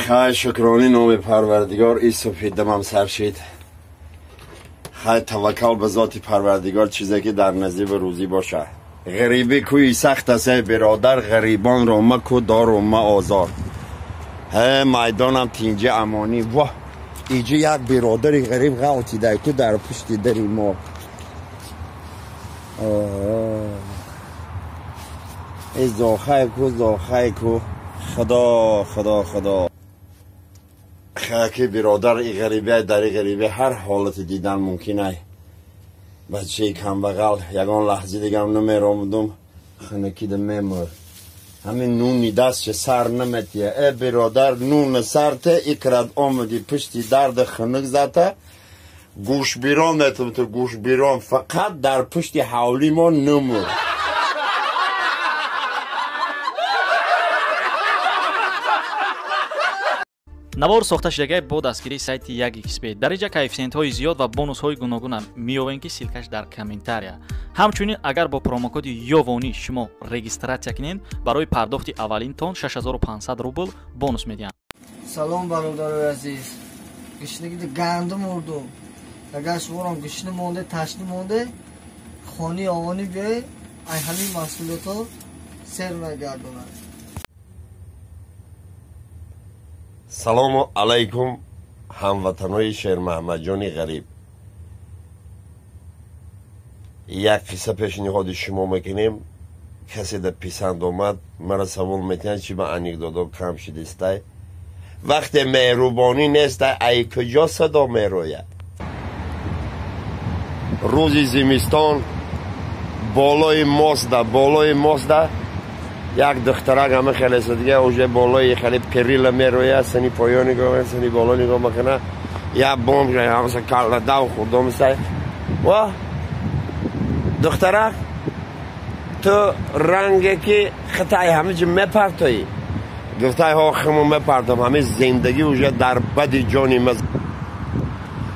خیلی شکرانی نام پروردگار ای صبح دمم سر شد. خیلی توکل به ذات پروردگار چیزی که در نصیب روزی باشه. غریبی کوی سخت است برادر، غریبان را مکو دار و ما آزار. میدانم تینجه امانی. واه اینجا یک برادر غریب غوطیده که در پشت دری ما. ای زاخه کو خدا خاکی برادر ای غریبه در ای غریبه هر حالت دیدن ممکنه. بچه کم بغل یگان لحظه دیگه هم نمیرامدم خنکی ده میمر. همین نونی دست چه سر نمیتیه. ای برادر نون سرته اکرد آمدی پشتی درد خنک زده گوش بیران نتیم تو گوش بیران فقط در پشتی حولی ما نمور. навор сохта шудагии бо дастгирии сайти 1xbet дар инҷа коэффициентҳои зиёд ва бонусҳои гуногуна меёбем ки силкаш дар комментария. ҳамчунин агар бо промокоди ёвонӣ шумо регистратсия кунед барои пардохти аввалинтон 6500 рубл бонус медиҳанд. салом бародарои азиз, гишнигида ганду мурдум. агар шуморам гишни монде ташни монде хони овони биёй ай ҳамин масъулиятҳо сер мегардонад. سلام علیکم هموطنای شیر محمد جانی غریب. یک قصه پیشنهاد شما میکنیم. کسی در پسند آمد مرا سوال میکنن چی با انیکدوت کم شده. وقتی مهربانی نیست ای کجا صدا میروید. روزی زمستان بالای ماست یک دخترک همه خیلی دیگه اوجه بالای خیلی پریل میروید سنی پایان نگاه سنی بالا نگاه میکنه یا بوم جای همسا کل دو خورده میسته و دخترک تو رنگی که خطای همه جا میپرتایی گفتای ها خمو میپرتم همه زندگی اوجه در بدی جانی مز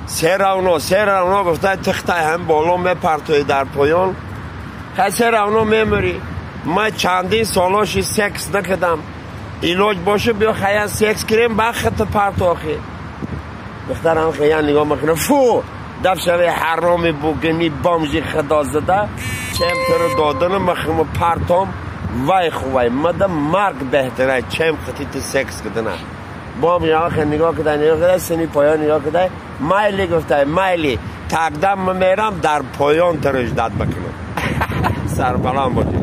سر اونا گفتای تختای هم بالا میپرتایی در پایان خیلی سر اونا میمری. من چندین سالاشی سکس نکردم. علاج باشه بیا خیلی سکس کریم با خط پرتاخی. دخترم خیلی نگاه میکنه فو دفشوی حرامی بگنی بامجی خدا زده چم تر دادن مخم پرتام وای خوبای مدام مرگ بهتره چم خطیت سکس کردنه. بامجی آخه نگاه کده سنی پایان نگاه کده مایلی گفته مایلی تقدم میرم در پایان ترش داد بکنم. سربلان بودیم.